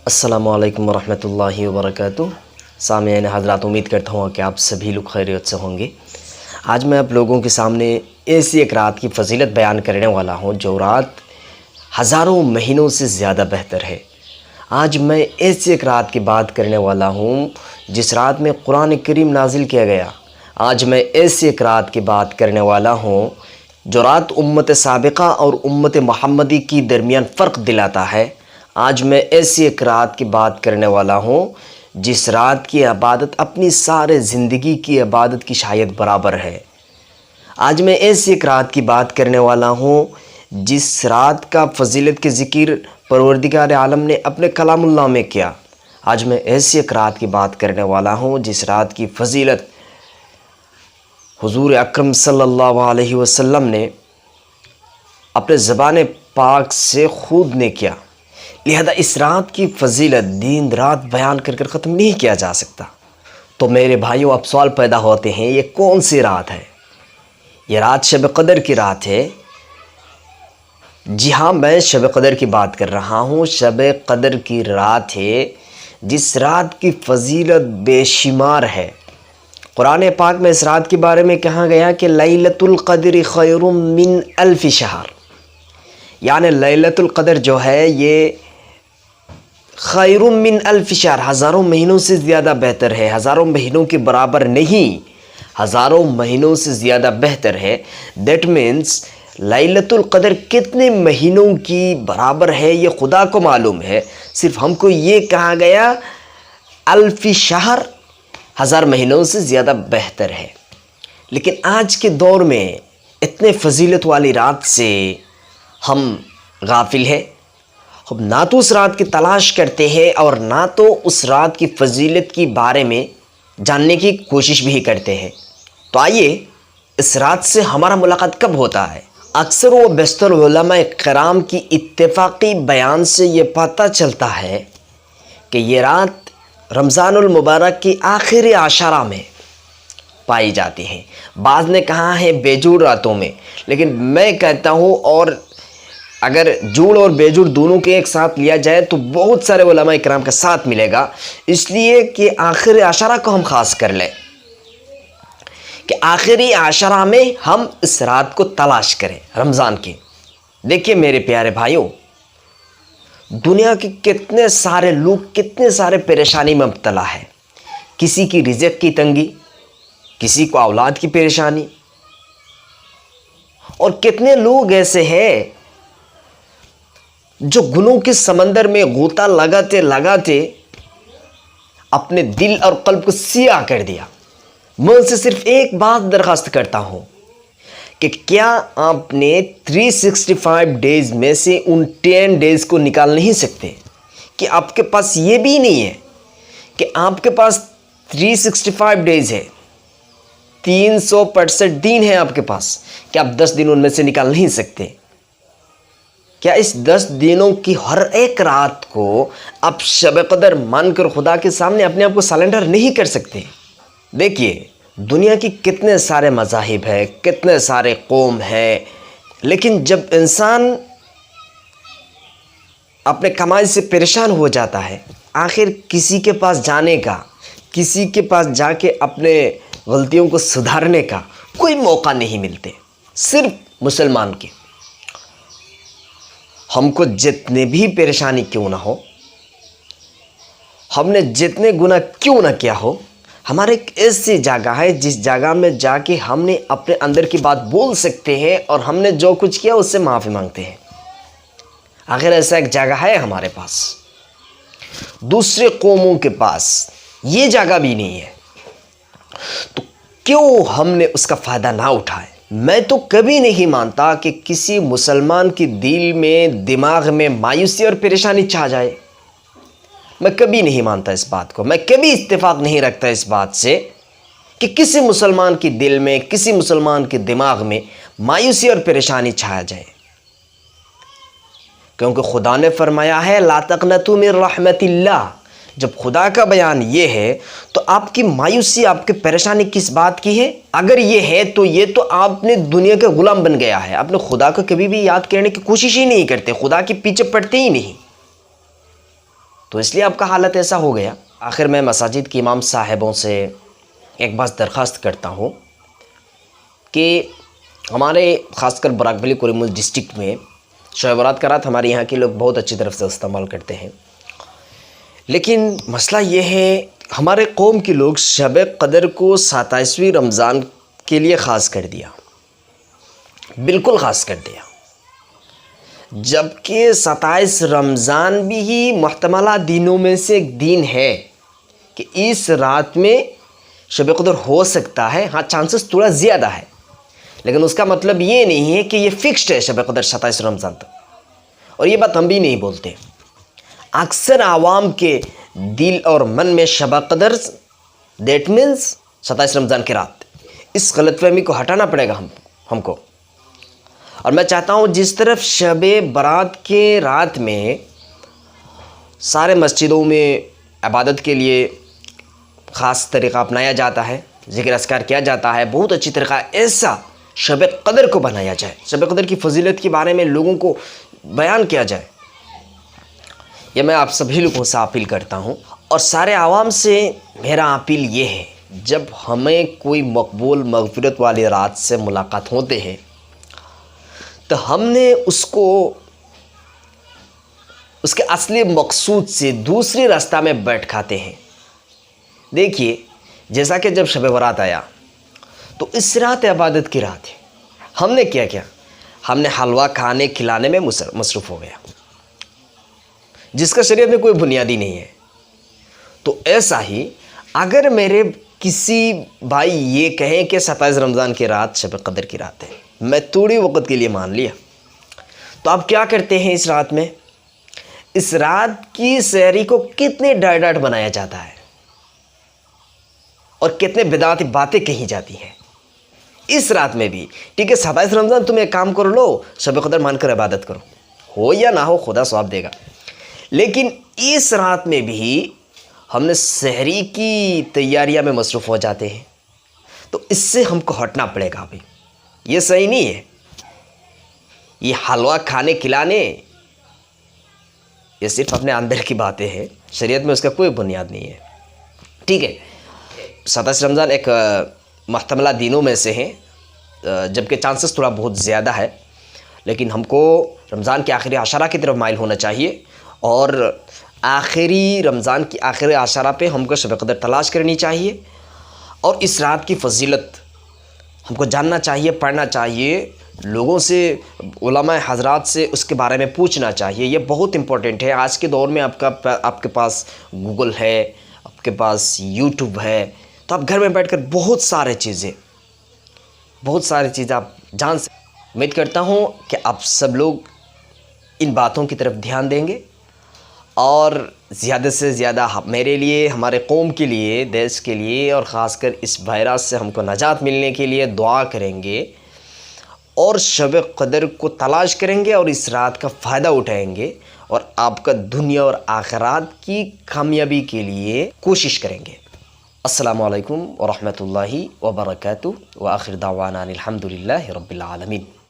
السلام علیکم ورحمۃ اللہ وبرکاتہ۔ سامعین حضرات، امید کرتا ہوں کہ آپ سبھی لوگ خیریت سے ہوں گے۔ آج میں آپ لوگوں کے سامنے ایسی ایک رات کی فضیلت بیان کرنے والا ہوں جو رات ہزاروں مہینوں سے زیادہ بہتر ہے۔ آج میں ایسی ایک رات کی بات کرنے والا ہوں جس رات میں قرآن کریم نازل کیا گیا۔ آج میں ایسی ایک رات کی بات کرنے والا ہوں جو رات امت سابقہ اور امت محمدی کی درمیان فرق دلاتا ہے۔ آج میں ایسی ایک رات کی بات کرنے والا ہوں جس رات کی عبادت اپنی سارے زندگی کی عبادت کی شاید برابر ہے۔ آج میں ایسی ایک رات کی بات کرنے والا ہوں جس رات کا فضیلت کے ذکر پروردگار عالم نے اپنے کلام اللہ میں کیا۔ آج میں ایسی ایک رات کی بات کرنے والا ہوں جس رات کی فضیلت حضور اکرم صلی اللہ علیہ وسلم نے اپنے زبان پاک سے خود نے کیا۔ لہذا اس رات کی فضیلت دن رات بیان کر ختم نہیں کیا جا سکتا۔ تو میرے بھائیوں، اب سوال پیدا ہوتے ہیں، یہ کون سی رات ہے؟ یہ رات شب قدر کی رات ہے۔ جی ہاں، میں شب قدر کی بات کر رہا ہوں۔ شب قدر کی رات ہے جس رات کی فضیلت بے شمار ہے۔ قرآن پاک میں اس رات کے بارے میں کہا گیا کہ لیلۃ القدر خیر من الف شہر، یعنی لیلۃ القدر جو ہے یہ خیر من الف شہر، ہزاروں مہینوں سے زیادہ بہتر ہے۔ ہزاروں مہینوں کے برابر نہیں، ہزاروں مہینوں سے زیادہ بہتر ہے۔ دیٹ مینس لیلۃ القدر کتنے مہینوں کی برابر ہے یہ خدا کو معلوم ہے۔ صرف ہم کو یہ کہا گیا الف شہر، ہزار مہینوں سے زیادہ بہتر ہے۔ لیکن آج کے دور میں اتنے فضیلت والی رات سے ہم غافل ہیں۔ ہم نہ تو اس رات کی تلاش کرتے ہیں اور نہ تو اس رات کی فضیلت کے بارے میں جاننے کی کوشش بھی کرتے ہیں۔ تو آئیے، اس رات سے ہمارا ملاقات کب ہوتا ہے؟ اکثر و بیشتر علماء کرام کی اتفاقی بیان سے یہ پتہ چلتا ہے کہ یہ رات رمضان المبارک کی آخری عشرہ میں پائی جاتی ہیں۔ بعض نے کہا ہے بیجوڑ راتوں میں، لیکن میں کہتا ہوں، اور اگر جوڑ اور بیجوڑ دونوں کے ایک ساتھ لیا جائے تو بہت سارے علماء کرام کا ساتھ ملے گا، اس لیے کہ آخری عشرہ کو ہم خاص کر لیں کہ آخری عشرہ میں ہم اس رات کو تلاش کریں رمضان کی۔ دیکھیے میرے پیارے بھائیوں، دنیا کے کتنے سارے لوگ کتنے سارے پریشانی میں مبتلا ہے۔ کسی کی رزق کی تنگی، کسی کو اولاد کی پریشانی، اور کتنے لوگ ایسے ہیں جو گناہوں کے سمندر میں غوطہ لگاتے لگاتے اپنے دل اور قلب کو سیاہ کر دیا۔ میں ان سے صرف ایک بات درخواست کرتا ہوں کہ کیا آپ نے 365 ڈیز میں سے ان 10 ڈیز کو نکال نہیں سکتے؟ کہ آپ کے پاس یہ بھی نہیں ہے کہ آپ کے پاس 365 ڈیز ہے، 365 دن ہے آپ کے پاس، کہ آپ 10 دن ان میں سے نکال نہیں سکتے؟ کیا اس 10 دنوں کی ہر ایک رات کو آپ شب قدر مان کر خدا کے سامنے اپنے آپ کو سلنڈر نہیں کر سکتے؟ دیکھیے، دنیا کی کتنے سارے مذاہب ہیں، کتنے سارے قوم ہیں، لیکن جب انسان اپنے کمائی سے پریشان ہو جاتا ہے، آخر کسی کے پاس جانے کا، کسی کے پاس جا کے اپنے غلطیوں کو سدھارنے کا کوئی موقع نہیں ملتے، صرف مسلمان کے۔ ہم کو جتنے بھی پریشانی کیوں نہ ہو، ہم نے جتنے گناہ کیوں نہ کیا ہو، ہمارے ایک ایسی جگہ ہے جس جگہ میں جا کے ہم نے اپنے اندر کی بات بول سکتے ہیں اور ہم نے جو کچھ کیا اس سے معافی مانگتے ہیں۔ آخر ایسا ایک جگہ ہے ہمارے پاس، دوسرے قوموں کے پاس یہ جگہ بھی نہیں ہے، تو کیوں ہم نے اس کا فائدہ نہ اٹھائے؟ میں تو کبھی نہیں مانتا کہ کسی مسلمان کی دل میں، دماغ میں مایوسی اور پریشانی چھا جائے۔ میں کبھی نہیں مانتا اس بات کو، میں کبھی اتفاق نہیں رکھتا اس بات سے کہ کسی مسلمان کی دل میں، کسی مسلمان کے دماغ میں مایوسی اور پریشانی چھایا جائے، کیونکہ خدا نے فرمایا ہے لا تقنطوا من رحمت اللہ۔ جب خدا کا بیان یہ ہے تو آپ کی مایوسی، آپ کی پریشانی کس بات کی ہے؟ اگر یہ ہے تو یہ تو آپ نے دنیا کا غلام بن گیا ہے، آپ نے خدا کو کبھی بھی یاد کرنے کی کوشش ہی نہیں کرتے، خدا کے پیچھے پڑتے ہی نہیں۔ تو اس لیے آپ کا حالت ایسا ہو گیا۔ آخر میں مساجد کے امام صاحبوں سے ایک بات درخواست کرتا ہوں کہ ہمارے خاص کر براک ویلی کوریمل ڈسٹرکٹ میں شب برات کا رات ہمارے یہاں کے لوگ بہت اچھی طرف سے استعمال کرتے ہیں، لیکن مسئلہ یہ ہے ہمارے قوم کے لوگ شب قدر کو 27ویں رمضان کے لیے خاص کر دیا، بالکل خاص کر دیا، جبکہ 27 رمضان بھی ہی محتملہ دنوں میں سے ایک دن ہے کہ اس رات میں شب قدر ہو سکتا ہے۔ ہاں چانسز تھوڑا زیادہ ہے، لیکن اس کا مطلب یہ نہیں ہے کہ یہ فکسڈ ہے شب قدر 27 رمضان تک، اور یہ بات ہم بھی نہیں بولتے۔ اکثر عوام کے دل اور من میں شب قدر دیٹ مینس 27 رمضان کی رات، اس غلط فہمی کو ہٹانا پڑے گا ہم کو۔ اور میں چاہتا ہوں جس طرف شب برات کے رات میں سارے مسجدوں میں عبادت کے لیے خاص طریقہ اپنایا جاتا ہے، ذکر اذکار کیا جاتا ہے، بہت اچھی طریقہ ایسا شب قدر کو بنایا جائے، شب قدر کی فضیلت کے بارے میں لوگوں کو بیان کیا جائے، یہ میں آپ سبھی لوگوں سے اپیل کرتا ہوں۔ اور سارے عوام سے میرا اپیل یہ ہے، جب ہمیں کوئی مقبول مغفرت والی رات سے ملاقات ہوتے ہیں تو ہم نے اس کو اس کے اصلی مقصود سے دوسری راستہ میں بیٹھاتے ہیں۔ دیکھیے جیسا کہ جب شب برات آیا تو اس رات عبادت کی رات ہے، ہم نے کیا ہم نے حلوہ کھانے کھلانے میں مصروف ہو گیا، جس کا شریعت میں کوئی بنیادی نہیں ہے۔ تو ایسا ہی اگر میرے کسی بھائی یہ کہیں کہ 27 رمضان کی رات شب قدر کی رات ہے، میں تھوڑی وقت کے لیے مان لیا، تو آپ کیا کرتے ہیں اس رات میں؟ اس رات کی سحری کو کتنے ڈائٹ بنایا جاتا ہے اور کتنے بدعتی باتیں کہی جاتی ہیں اس رات میں بھی۔ ٹھیک ہے 27 رمضان تم ایک کام کر لو، شب قدر مان کر عبادت کرو، ہو یا نہ ہو خدا ثواب دے گا، لیکن اس رات میں بھی ہم نے سحری کی تیاریاں میں مصروف ہو جاتے ہیں، تو اس سے ہم کو ہٹنا پڑے گا۔ ابھی یہ صحیح نہیں ہے، یہ حلوہ کھانے کھلانے یہ صرف اپنے اندر کی باتیں ہیں، شریعت میں اس کا کوئی بنیاد نہیں ہے۔ ٹھیک ہے 27 رمضان ایک محتملہ دنوں میں سے ہیں، جبکہ چانسز تھوڑا بہت زیادہ ہے، لیکن ہم کو رمضان کے آخری عشرہ کی طرف مائل ہونا چاہیے، اور آخری رمضان کی آخری عشرہ پہ ہم کو شب قدر تلاش کرنی چاہیے، اور اس رات کی فضیلت ہم کو جاننا چاہیے، پڑھنا چاہیے، لوگوں سے علماء حضرات سے اس کے بارے میں پوچھنا چاہیے۔ یہ بہت امپورٹنٹ ہے۔ آج کے دور میں آپ کے پاس گوگل ہے، آپ کے پاس یوٹیوب ہے، تو آپ گھر میں بیٹھ کر بہت ساری چیزیں آپ جان سکتے۔ امید کرتا ہوں کہ آپ سب لوگ ان باتوں کی طرف دھیان دیں گے، اور زیادہ سے زیادہ میرے لیے، ہمارے قوم کے لیے، دیش کے لیے، اور خاص کر اس وائرس سے ہم کو نجات ملنے کے لیے دعا کریں گے، اور شب قدر کو تلاش کریں گے، اور اس رات کا فائدہ اٹھائیں گے، اور آپ کا دنیا اور آخرات کی کامیابی کے لیے کوشش کریں گے۔ السلام علیکم ورحمۃ اللہ وبرکاتہ، وآخر دعوانا الحمد للہ رب العالمین۔